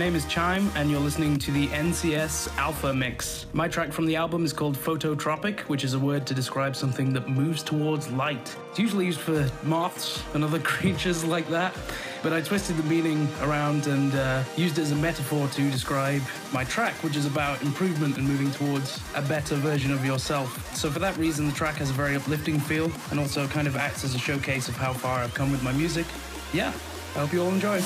name is Chime, and you're listening to the NCS Alpha Mix. My track from the album is called Phototropic, which is a word to describe something that moves towards light. It's usually used for moths and other creatures like that, but I twisted the meaning around and used it as a metaphor to describe my track, which is about improvement and moving towards a better version of yourself. So for that reason, the track has a very uplifting feel and also kind of acts as a showcase of how far I've come with my music. Yeah, I hope you all enjoy.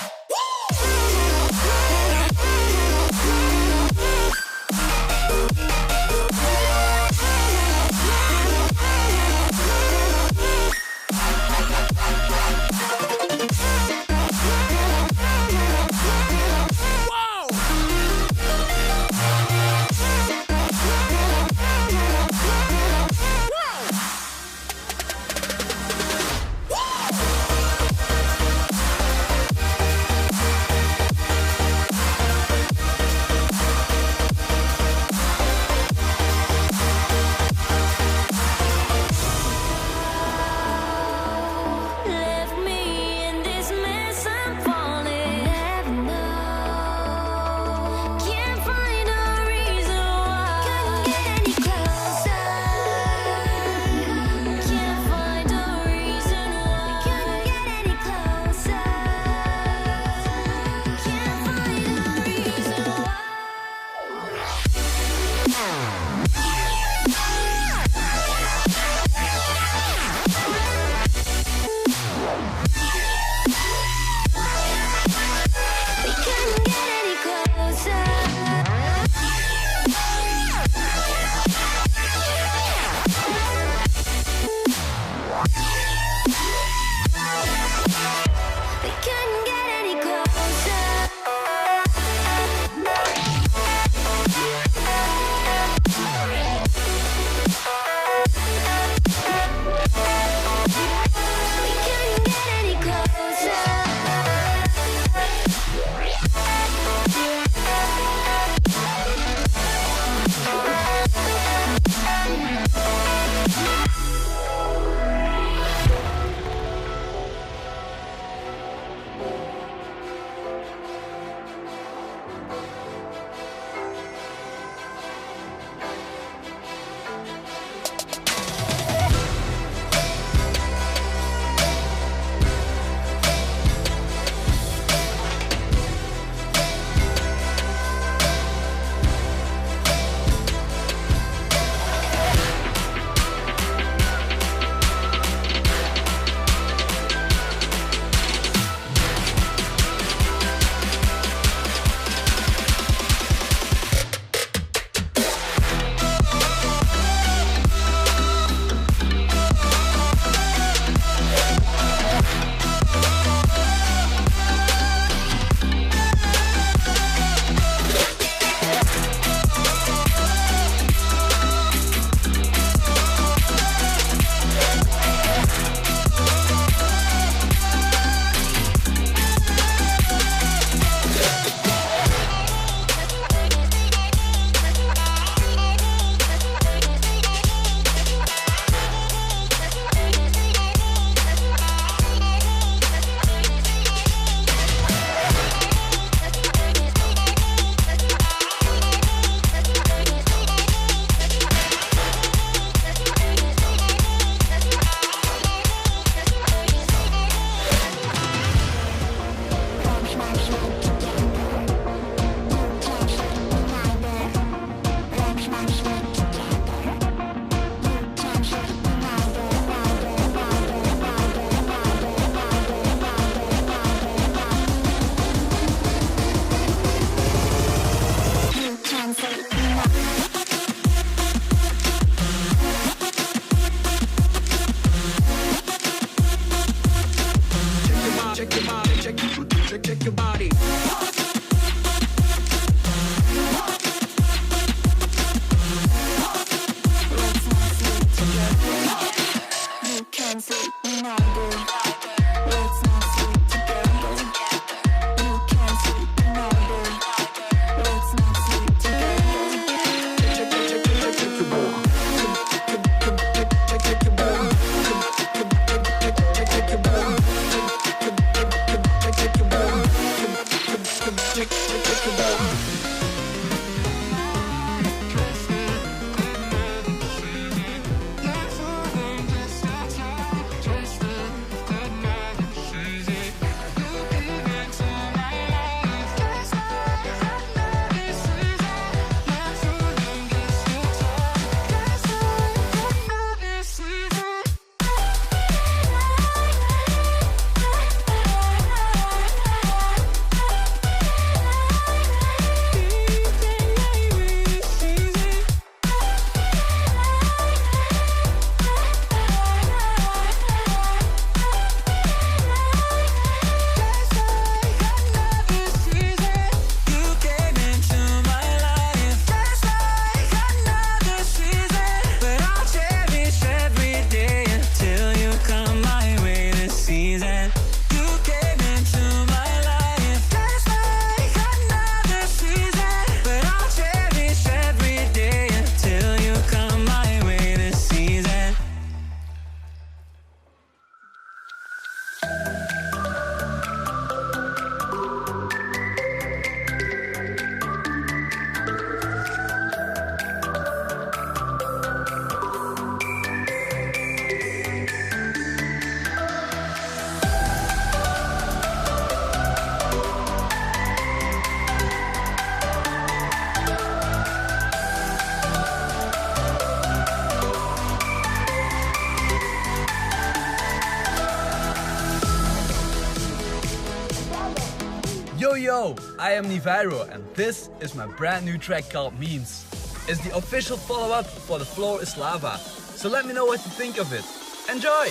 Yo yo, I am Nivairo and this is my brand new track called Memes. It's the official follow-up for The Floor is Lava. So let me know what you think of it. Enjoy!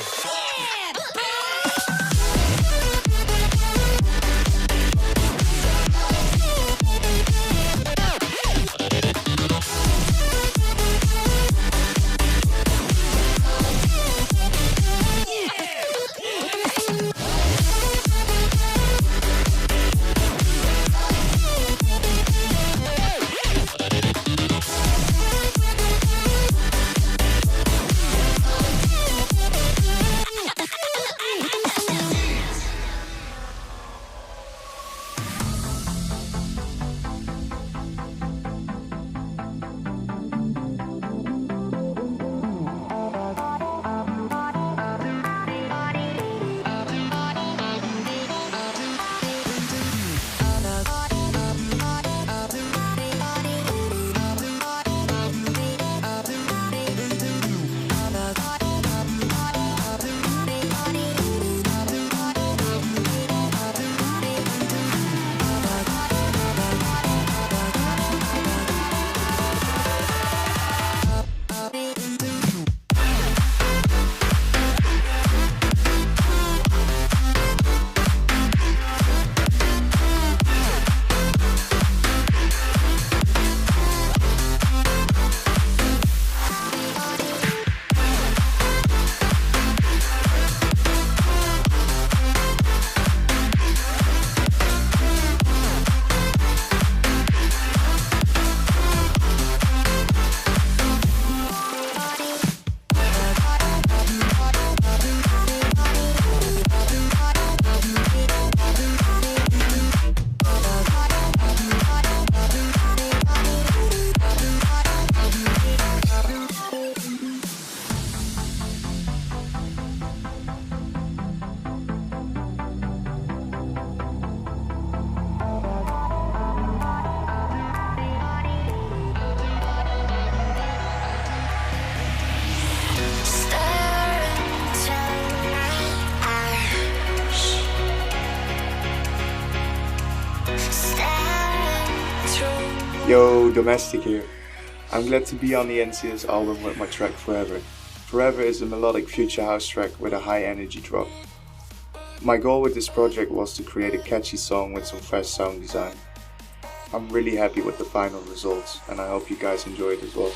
Yo, Domestic here. I'm glad to be on the NCS album with my track Forever. Forever is a melodic future house track with a high energy drop. My goal with this project was to create a catchy song with some fresh sound design. I'm really happy with the final results and I hope you guys enjoy it as well.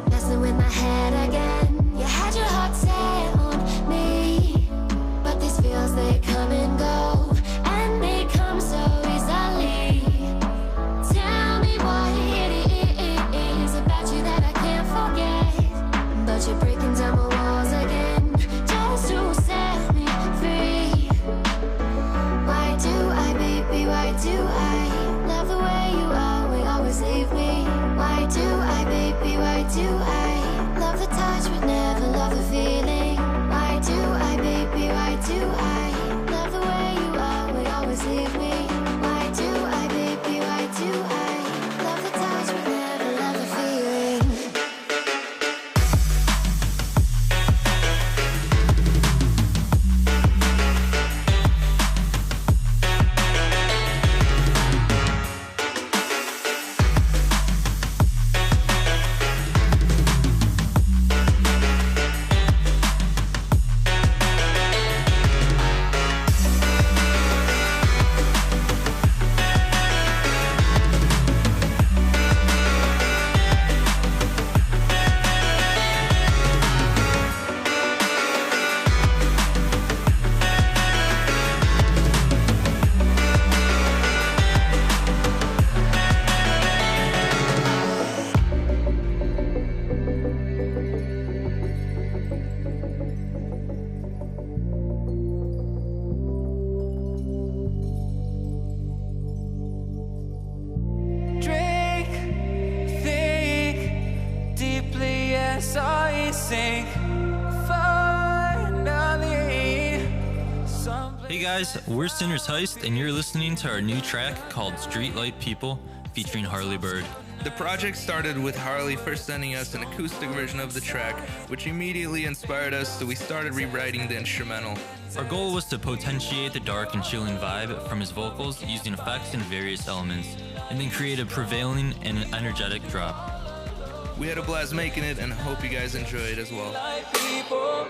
Messing with my head again. You had your heart set on me, but these feels, they come and go, and they come so easily. Tell me what it is about you that I can't forget, but you're breaking down my walls again just to set me free. Why do I, baby, why do I love the way you always leave me? Why do I, baby, why do I love the touch but never love the feeling? Why do I, baby, why do I love the way you always leave me? Why do I, baby, why do I love the touch but never love the feeling? sink. Finally, Hey guys, we're Sinner's Heist, and you're listening to our new track called Streetlight People, featuring Harley Bird. The project started with Harley first sending us an acoustic version of the track, which immediately inspired us, so we started rewriting the instrumental. Our goal was to potentiate the dark and chilling vibe from his vocals using effects and various elements, and then create a prevailing and energetic drop. We had a blast making it and hope you guys enjoy it as well. people.